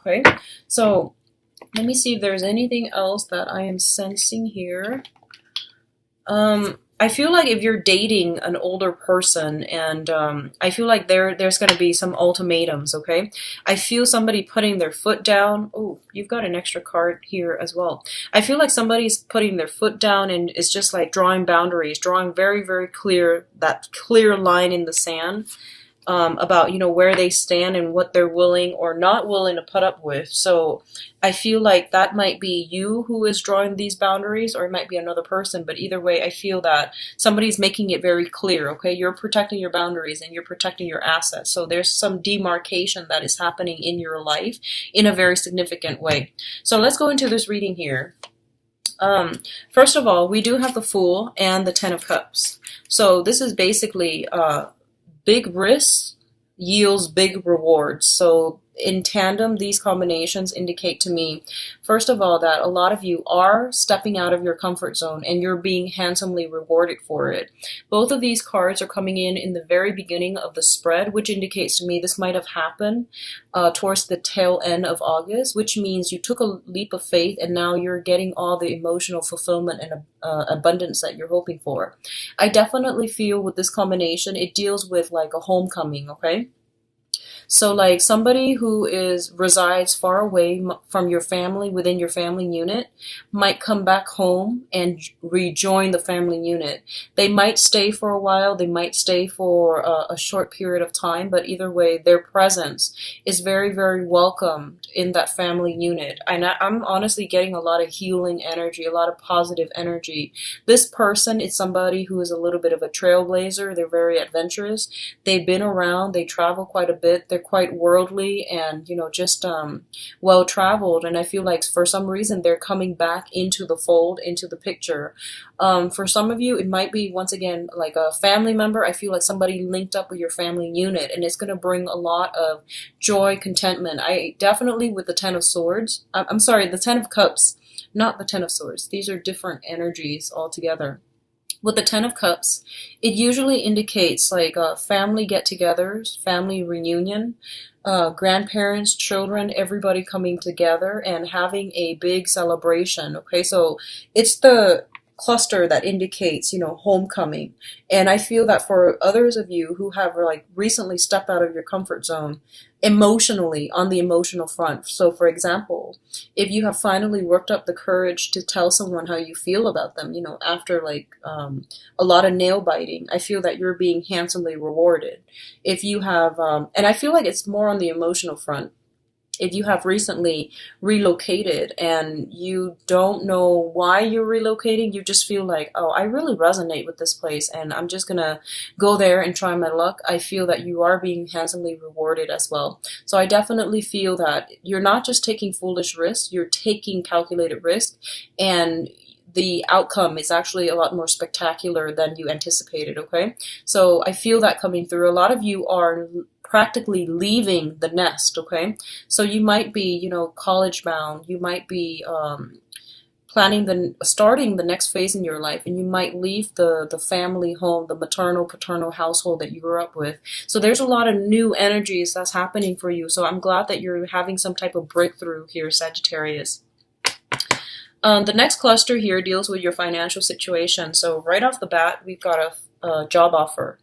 Okay, so let me see if there's anything else that I am sensing here. I feel like if you're dating an older person, and I feel like there's going to be some ultimatums, okay? I feel somebody putting their foot down. Oh, you've got an extra card here as well. I feel like somebody's putting their foot down and is just like drawing boundaries, drawing very, very clear, that clear line in the sand. About, you know, where they stand and what they're willing or not willing to put up with. So I feel like that might be you who is drawing these boundaries, or it might be another person. But either way, I feel that somebody's making it very clear, okay? You're protecting your boundaries and you're protecting your assets. So there's some demarcation that is happening in your life in a very significant way. So let's go into this reading here. First of all, we do have the Fool and the Ten of Cups. So this is basically big risks yields big rewards. So in tandem, these combinations indicate to me, first of all, that a lot of you are stepping out of your comfort zone and you're being handsomely rewarded for it. Both of these cards are coming in the very beginning of the spread, which indicates to me this might have happened towards the tail end of August, which means you took a leap of faith and now you're getting all the emotional fulfillment and abundance that you're hoping for. I definitely feel with this combination, it deals with like a homecoming, okay? So like somebody who resides far away from your family, within your family unit, might come back home and rejoin the family unit. They might stay for a while, they might stay for a short period of time, but either way, their presence is very, very welcomed in that family unit. And I'm honestly getting a lot of healing energy, a lot of positive energy. This person is somebody who is a little bit of a trailblazer. They're very adventurous. They've been around, they travel quite a bit. They're quite worldly and, you know, just well traveled. And I feel like for some reason they're coming back into the fold, into the picture. For some of you, it might be, once again, like a family member. I feel like somebody linked up with your family unit, and it's going to bring a lot of joy, contentment. I definitely, with the Ten of Swords, I'm sorry, the Ten of Cups, not the Ten of Swords. These are different energies altogether. With the Ten of Cups, it usually indicates like family get-togethers, family reunion, grandparents, children, everybody coming together and having a big celebration. Okay, so it's the cluster that indicates, you know, homecoming. And I feel that for others of you who have like recently stepped out of your comfort zone emotionally, on the emotional front. So for example, if you have finally worked up the courage to tell someone how you feel about them, you know, after like a lot of nail biting, I feel that you're being handsomely rewarded. If you have, and I feel like it's more on the emotional front. If you have recently relocated and you don't know why you're relocating, you just feel like, oh, I really resonate with this place and I'm just gonna go there and try my luck. I feel that you are being handsomely rewarded as well. So I definitely feel that you're not just taking foolish risks, you're taking calculated risk, and the outcome is actually a lot more spectacular than you anticipated, okay? So I feel that coming through. A lot of you are practically leaving the nest, okay? So you might be, you know, college bound. You might be starting the next phase in your life, and you might leave the family home, the maternal, paternal household that you grew up with. So there's a lot of new energies that's happening for you. So I'm glad that you're having some type of breakthrough here, Sagittarius. The next cluster here deals with your financial situation. So right off the bat, we've got a job offer.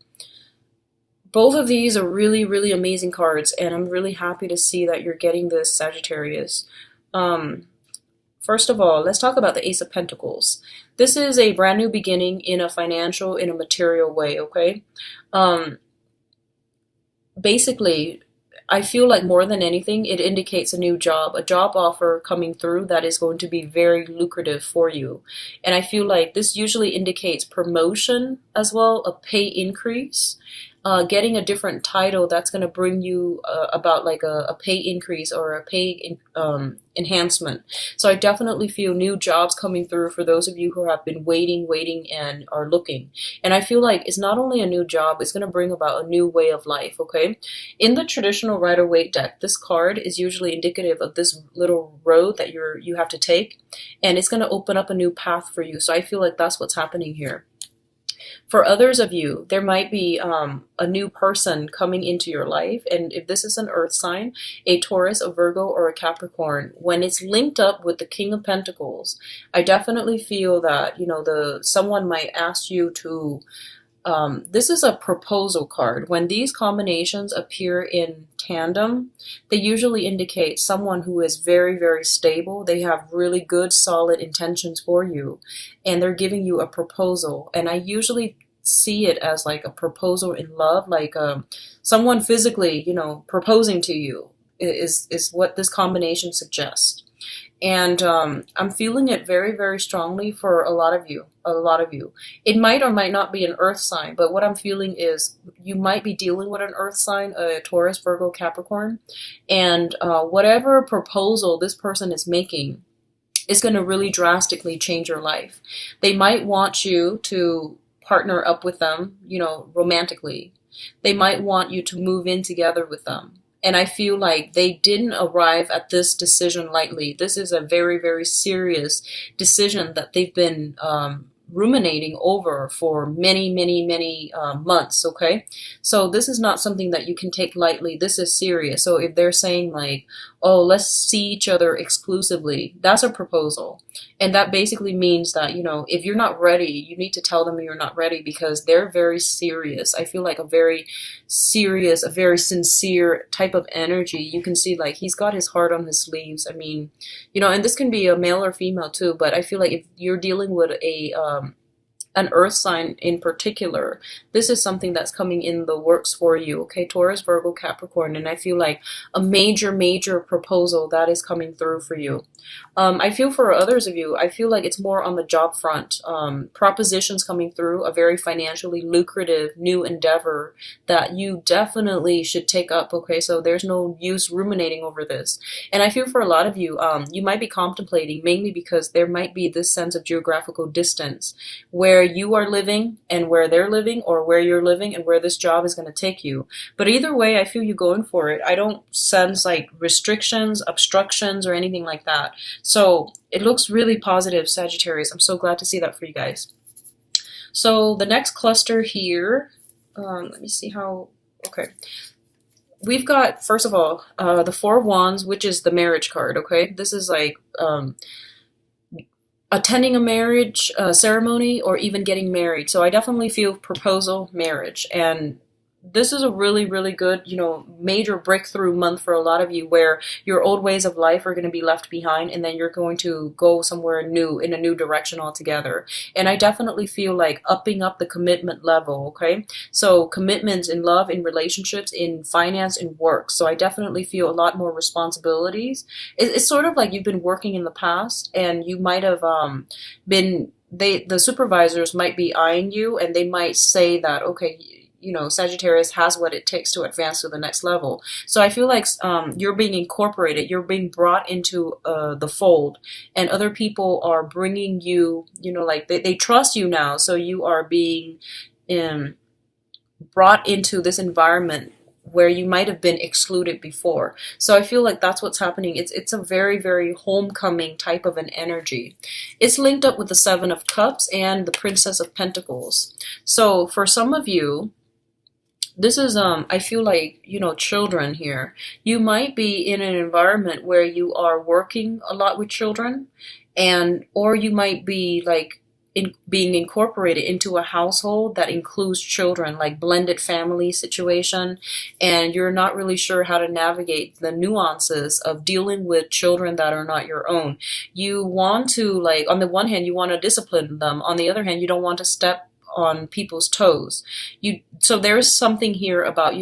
Both of these are really, really amazing cards, and I'm really happy to see that you're getting this, Sagittarius. First of all, let's talk about the Ace of Pentacles. This is a brand new beginning in a financial, in a material way, okay? Basically, I feel like more than anything, it indicates a new job, a job offer coming through that is going to be very lucrative for you. And I feel like this usually indicates promotion as well, a pay increase. Getting a different title that's going to bring you about like a pay increase or a pay enhancement. So I definitely feel new jobs coming through for those of you who have been waiting and are looking. And I feel like it's not only a new job, it's going to bring about a new way of life, okay? In the traditional Rider-Waite deck, this card is usually indicative of this little road that you have to take, and it's going to open up a new path for you. So I feel like that's what's happening here. For others of you, there might be a new person coming into your life. And if this is an earth sign, a Taurus, a Virgo, or a Capricorn, when it's linked up with the King of Pentacles, I definitely feel that, someone might ask you to, this is a proposal card. When these combinations appear in tandem, they usually indicate someone who is very, very stable. They have really good, solid intentions for you, and they're giving you a proposal. And I usually see it as like a proposal in love, like someone physically, proposing to you is what this combination suggests. And I'm feeling it very, very strongly for a lot of you. A lot of you. It might or might not be an earth sign, but what I'm feeling is you might be dealing with an earth sign, a Taurus, Virgo, Capricorn, and whatever proposal this person is making is going to really drastically change your life. They might want you to partner up with them, romantically. They might want you to move in together with them. And I feel like they didn't arrive at this decision lightly. This is a very, very serious decision that they've been ruminating over for many, many, many months, okay? So this is not something that you can take lightly. This is serious. So if they're saying like, oh, let's see each other exclusively, that's a proposal. And that basically means that, if you're not ready, you need to tell them you're not ready, because they're very serious. I feel like a very serious, a very sincere type of energy. You can see like he's got his heart on his sleeves. I mean, and this can be a male or female too, but I feel like if you're dealing with an earth sign in particular, this is something that's coming in the works for you, okay? Taurus, Virgo, Capricorn, and I feel like a major, major proposal that is coming through for you. I feel for others of you, I feel like it's more on the job front. Propositions coming through, a very financially lucrative new endeavor that you definitely should take up, okay? So there's no use ruminating over this. And I feel for a lot of you, you might be contemplating, mainly because there might be this sense of geographical distance where you are living and where they're living, or where you're living and where this job is going to take you. But either way, I feel you going for it. I don't sense like restrictions, obstructions, or anything like that. So it looks really positive, Sagittarius. I'm so glad to see that for you guys. So the next cluster here, let me see how, okay. We've got, first of all, the Four of Wands, which is the marriage card, okay? This is like attending a marriage ceremony, or even getting married. So I definitely feel proposal, marriage. And this is a really, really good, major breakthrough month for a lot of you, where your old ways of life are going to be left behind, and then you're going to go somewhere new, in a new direction altogether. And I definitely feel like upping up the commitment level, okay? So commitments in love, in relationships, in finance, in work. So I definitely feel a lot more responsibilities. It's sort of like you've been working in the past, and you might have the supervisors might be eyeing you, and they might say that, okay, Sagittarius has what it takes to advance to the next level. So I feel like you're being incorporated, you're being brought into the fold, and other people are bringing you, like they trust you now. So you are being brought into this environment where you might have been excluded before. So I feel like that's what's happening. It's a very, very homecoming type of an energy. It's linked up with the Seven of Cups and the Princess of Pentacles. So for some of you, this is, I feel like, children here. You might be in an environment where you are working a lot with children, or you might be like being incorporated into a household that includes children, like blended family situation, and you're not really sure how to navigate the nuances of dealing with children that are not your own. You want to, like, on the one hand, you want to discipline them. On the other hand, you don't want to step on people's toes. So there's something here about,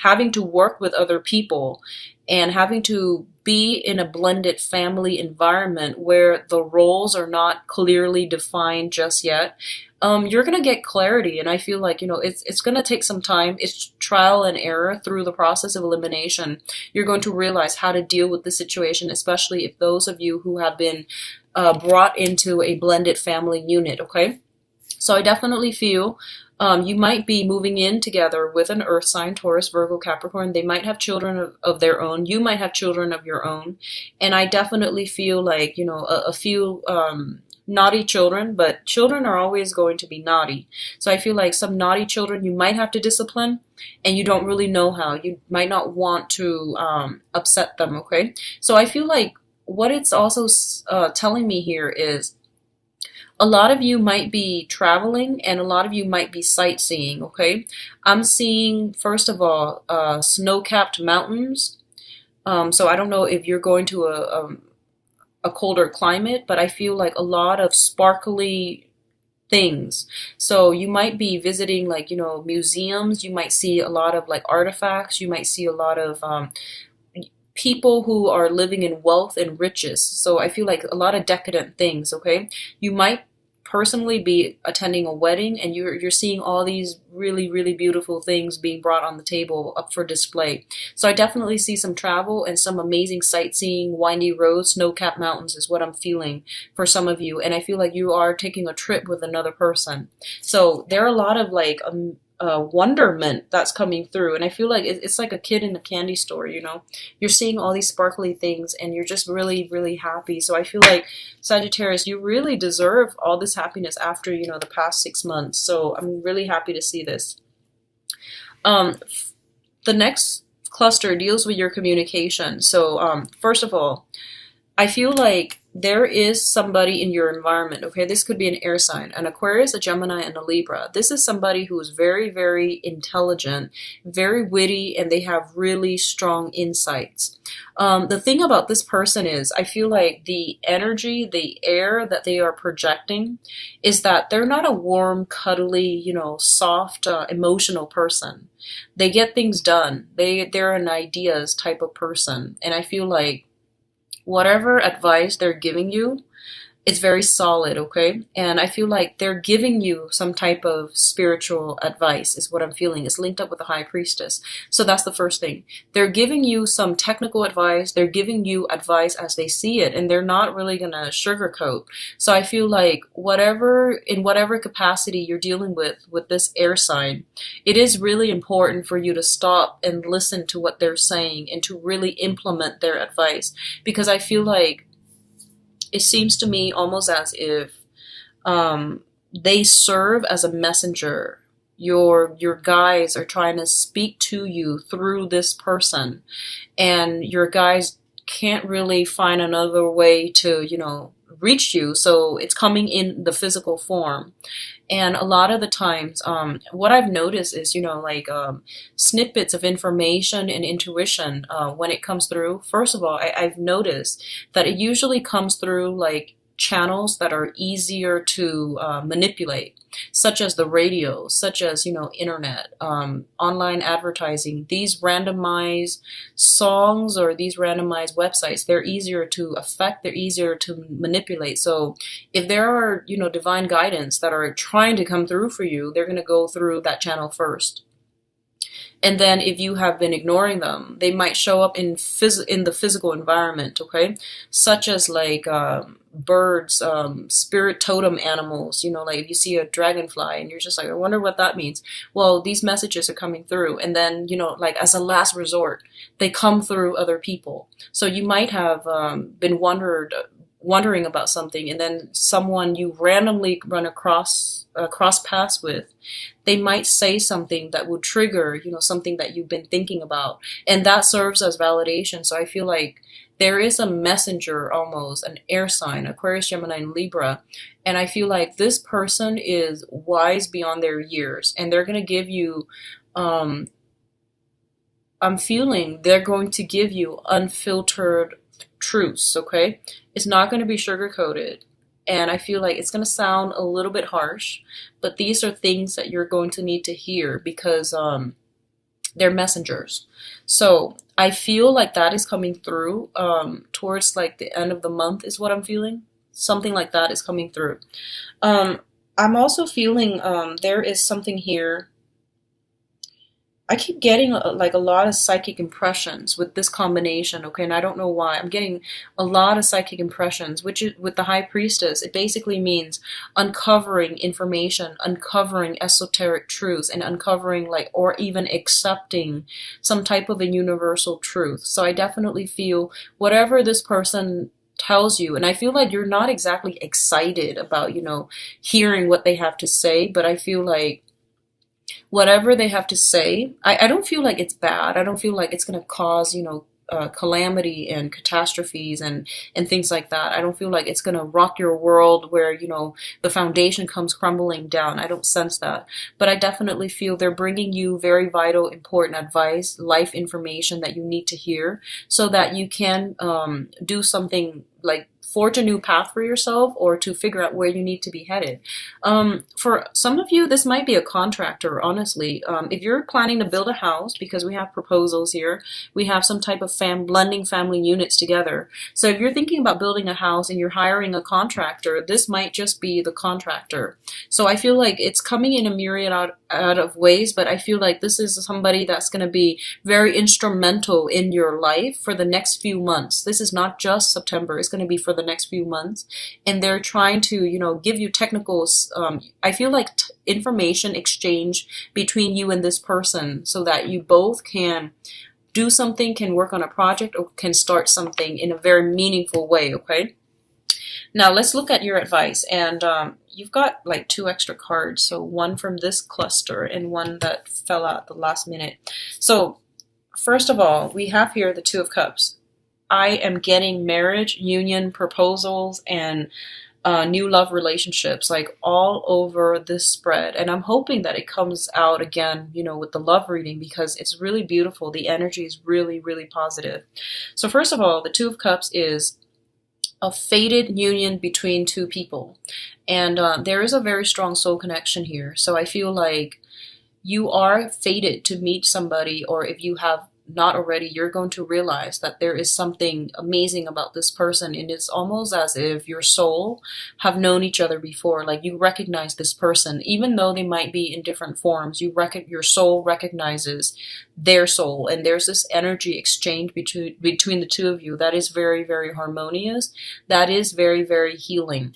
having to work with other people and having to be in a blended family environment where the roles are not clearly defined just yet. You're going to get clarity, and I feel like, it's going to take some time. It's trial and error through the process of elimination. You're going to realize how to deal with the situation, especially if those of you who have been brought into a blended family unit, okay? So I definitely feel you might be moving in together with an earth sign, Taurus, Virgo, Capricorn. They might have children of their own. You might have children of your own. And I definitely feel like, a few naughty children, but children are always going to be naughty. So I feel like some naughty children you might have to discipline, and you don't really know how. You might not want to upset them, okay? So I feel like what it's also telling me here is a lot of you might be traveling and a lot of you might be sightseeing, okay? I'm seeing, first of all, snow-capped mountains. So I don't know if you're going to a colder climate, but I feel like a lot of sparkly things. So you might be visiting, like, you know, museums. You might see a lot of like artifacts. You might see a lot of people who are living in wealth and riches. So I feel like a lot of decadent things, okay? You might personally be attending a wedding and you're seeing all these really, really beautiful things being brought on the table up for display. So I definitely see some travel and some amazing sightseeing, windy roads, snow-capped mountains is what I'm feeling for some of you. And I feel like you are taking a trip with another person. So there are a lot of like wonderment that's coming through, and I feel like it's like a kid in a candy store, you know. You're seeing all these sparkly things and you're just really, really happy. So I feel like, Sagittarius, you really deserve all this happiness after, you know, the past 6 months. So I'm really happy to see this. The next cluster deals with your communication. So first of all, I feel like there is somebody in your environment, okay? This could be an air sign, an Aquarius, a Gemini, and a Libra. This is somebody who is very, very intelligent, very witty, and they have really strong insights. The thing about this person is, I feel like the energy, the air that they are projecting is that they're not a warm, cuddly, you know, soft, emotional person. They get things done. They're an ideas type of person. And I feel like whatever advice they're giving you, it's very solid, okay? And I feel like they're giving you some type of spiritual advice is what I'm feeling. It's linked up with the High Priestess. So that's the first thing. They're giving you some technical advice. They're giving you advice as they see it, and they're not really going to sugarcoat. So I feel like in whatever capacity you're dealing with this air sign, it is really important for you to stop and listen to what they're saying and to really implement their advice. Because I feel like it seems to me almost as if they serve as a messenger. Your guides are trying to speak to you through this person, and your guides can't really find another way to, you know, reach you. So it's coming in the physical form. And a lot of the times, what I've noticed is, you know, like snippets of information and intuition when it comes through. First of all, I've noticed that it usually comes through like channels that are easier to manipulate, such as the radio, such as, you know, internet, online advertising. These randomized songs or these randomized websites, they're easier to affect, they're easier to manipulate. So if there are, you know, divine guidance that are trying to come through for you, they're going to go through that channel first. And then if you have been ignoring them, they might show up in the physical environment, okay? Such as like birds, spirit totem animals, you know, like if you see a dragonfly and you're just like, I wonder what that means. Well, these messages are coming through. And then, you know, like as a last resort, they come through other people. So you might have been wondering about something, and then someone you randomly run across paths with, they might say something that would trigger, you know, something that you've been thinking about, and that serves as validation. So I feel like there is a messenger, almost an air sign, Aquarius, Gemini, and Libra, and I feel like this person is wise beyond their years, and they're going to give you I'm feeling they're going to give you unfiltered truths, okay? It's not going to be sugar-coated. And I feel like it's going to sound a little bit harsh, but these are things that you're going to need to hear because they're messengers. So I feel like that is coming through towards like the end of the month is what I'm feeling. Something like that is coming through. I'm also feeling there is something here. I keep getting like a lot of psychic impressions with this combination, okay, and I don't know why. I'm getting a lot of psychic impressions, which is, with the High Priestess, it basically means uncovering information, uncovering esoteric truths, and uncovering like, or even accepting some type of a universal truth. So I definitely feel whatever this person tells you, and I feel like you're not exactly excited about, hearing what they have to say, but I feel like whatever they have to say, I don't feel like it's bad. I don't feel like it's going to cause, calamity and catastrophes and things like that. I don't feel like it's going to rock your world where, the foundation comes crumbling down. I don't sense that. But I definitely feel they're bringing you very vital, important advice, life information that you need to hear so that you can do something like forge a new path for yourself or to figure out where you need to be headed. For some of you, this might be a contractor, honestly. If you're planning to build a house, because we have proposals here, we have some type of blending family units together. So if you're thinking about building a house and you're hiring a contractor, this might just be the contractor. So I feel like it's coming in a myriad out of ways, but I feel like this is somebody that's going to be very instrumental in your life for the next few months. This is not just September. It's going to be for the next few months. And they're trying to, give you technical, I feel like information exchange between you and this person so that you both can do something, can work on a project, or can start something in a very meaningful way, okay? Now let's look at your advice. And you've got like 2 extra cards. So one from this cluster and one that fell out at the last minute. So first of all, we have here the 2 of Cups. I am getting marriage, union, proposals, and new love relationships like all over this spread. And I'm hoping that it comes out again, with the love reading, because it's really beautiful. The energy is really, really positive. So first of all, the 2 of Cups is a fated union between 2 people. And there is a very strong soul connection here. So I feel like you are fated to meet somebody, or if you have not already, you're going to realize that there is something amazing about this person, and it's almost as if your soul have known each other before. Like you recognize this person, even though they might be in different forms. Your soul recognizes their soul, and there's this energy exchange between the 2 of you that is very, very harmonious. That is very, very healing.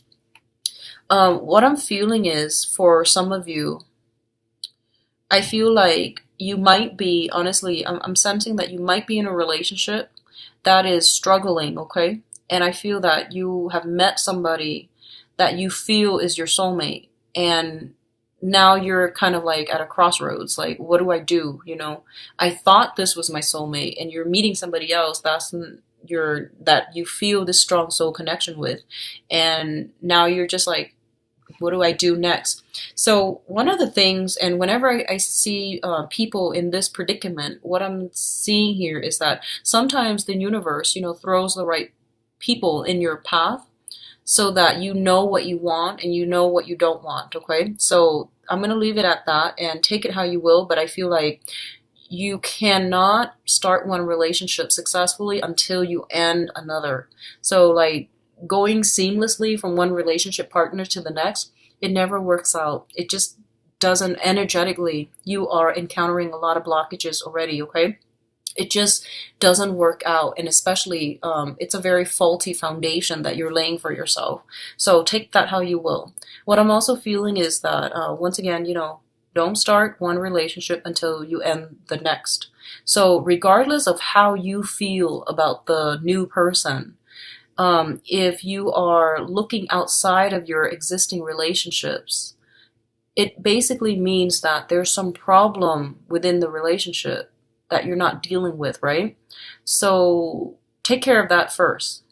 What I'm feeling is, for some of you, I feel like you might be, honestly, I'm sensing that you might be in a relationship that is struggling, okay? And I feel that you have met somebody that you feel is your soulmate, and now you're kind of like at a crossroads. Like, what do I do? I thought this was my soulmate, and you're meeting somebody else that you feel this strong soul connection with, and now you're just like, what do I do next? So one of the things, and whenever I see people in this predicament, what I'm seeing here is that sometimes the universe, throws the right people in your path so that you know what you want and you know what you don't want, okay? So I'm going to leave it at that and take it how you will, but I feel like you cannot start one relationship successfully until you end another. So like, going seamlessly from one relationship partner to the next, it never works out. It just doesn't. Energetically, you are encountering a lot of blockages already, okay? It just doesn't work out, and especially it's a very faulty foundation that you're laying for yourself. So take that how you will. What I'm also feeling is that once again, don't start one relationship until you end the next. So regardless of how you feel about the new person, if you are looking outside of your existing relationships, it basically means that there's some problem within the relationship that you're not dealing with, right? So take care of that first.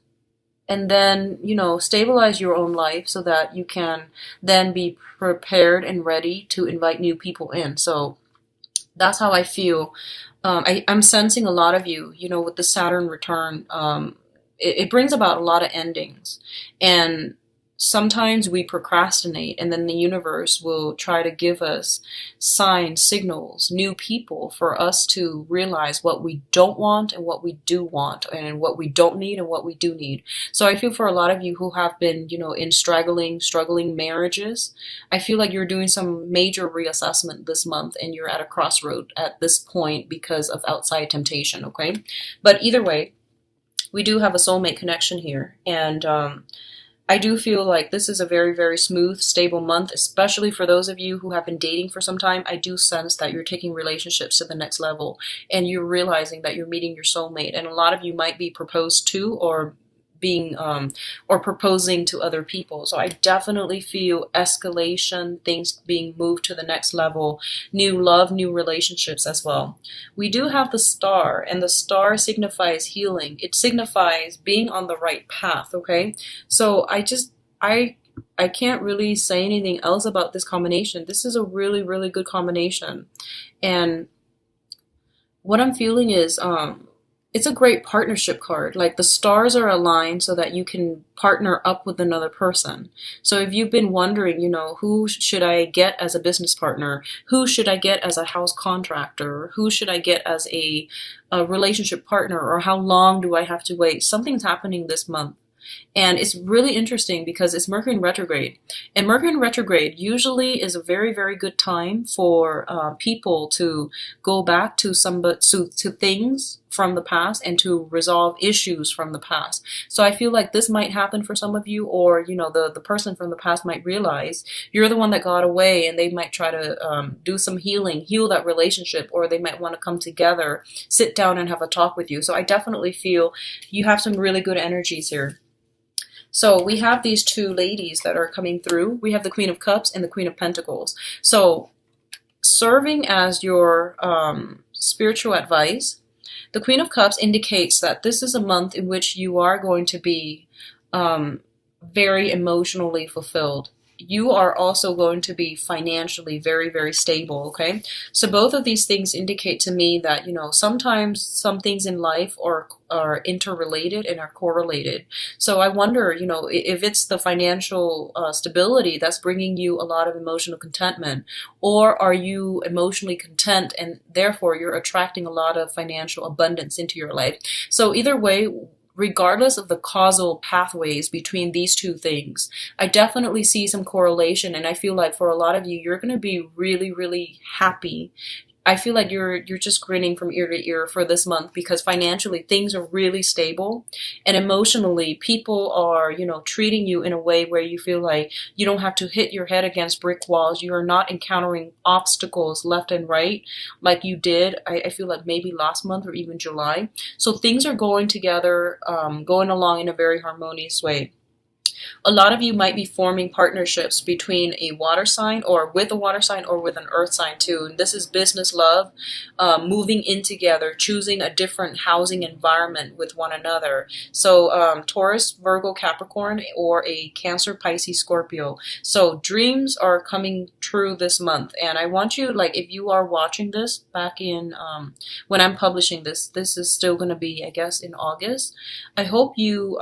And then, stabilize your own life so that you can then be prepared and ready to invite new people in. So that's how I feel. I'm sensing a lot of you, with the Saturn return, it brings about a lot of endings, and sometimes we procrastinate, and then the universe will try to give us signs, signals, new people for us to realize what we don't want and what we do want, and what we don't need and what we do need. So I feel for a lot of you who have been, in struggling marriages, I feel like you're doing some major reassessment this month, and you're at a crossroad at this point because of outside temptation, okay? But either way, we do have a soulmate connection here, and I do feel like this is a very, very smooth, stable month, especially for those of you who have been dating for some time. I do sense that you're taking relationships to the next level, and you're realizing that you're meeting your soulmate, and a lot of you might be proposed to, or being or proposing to other people. So I definitely feel escalation, things being moved to the next level, new love, new relationships as well. We do have the star, and the star signifies healing. It signifies being on the right path, okay? So I can't really say anything else about this combination. This is a really, really good combination. And what I'm feeling is it's a great partnership card. Like the stars are aligned so that you can partner up with another person. So if you've been wondering, you know, who should I get as a business partner? Who should I get as a house contractor? Who should I get as a relationship partner? Or how long do I have to wait? Something's happening this month. And it's really interesting because it's Mercury in retrograde. And Mercury in retrograde usually is a very, very good time for people to go back to to things from the past and to resolve issues from the past. So I feel like this might happen for some of you, or, you know, the person from the past might realize you're the one that got away, and they might try to do some healing, heal that relationship, or they might want to come together, sit down and have a talk with you. So I definitely feel you have some really good energies here. So we have these two ladies that are coming through. We have the Queen of Cups and the Queen of Pentacles. So serving as your spiritual advice, the Queen of Cups indicates that this is a month in which you are going to be very emotionally fulfilled. You are also going to be financially very, very stable, okay? So both of these things indicate to me that, you know, sometimes some things in life are interrelated and are correlated. So I wonder, you know, if it's the financial stability that's bringing you a lot of emotional contentment, or are you emotionally content and therefore you're attracting a lot of financial abundance into your life? So either way, regardless of the causal pathways between these two things, I definitely see some correlation. And I feel like for a lot of you, you're going to be really, really happy. I feel like you're just grinning from ear to ear for this month because financially things are really stable, and emotionally people are, you know, treating you in a way where you feel like you don't have to hit your head against brick walls. You are not encountering obstacles left and right like you did, I feel like maybe last month or even July. So things are going together, going along in a very harmonious way. A lot of you might be forming partnerships between a water sign, or with a water sign, or with an earth sign too. And this is business, love, moving in together, choosing a different housing environment with one another. So Taurus, Virgo, Capricorn, or a Cancer, Pisces, Scorpio. So dreams are coming true this month. And I want you, like, if you are watching this back in, when I'm publishing this, this is still going to be, I guess, in August. I hope you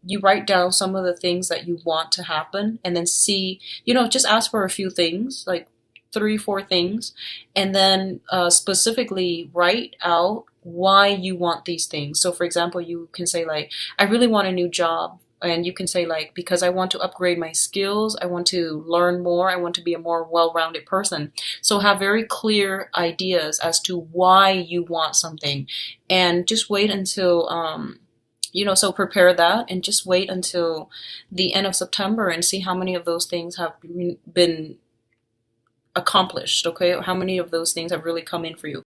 you write down some of the things that you want to happen, and then see, you know, just ask for a few things, like 3-4 things, and then specifically write out why you want these things. So for example, you can say like, I really want a new job. And you can say like, because I want to upgrade my skills, I want to learn more, I want to be a more well-rounded person. So have very clear ideas as to why you want something, and just wait until you know, so prepare that and just wait until the end of September and see how many of those things have been accomplished, okay? How many of those things have really come in for you.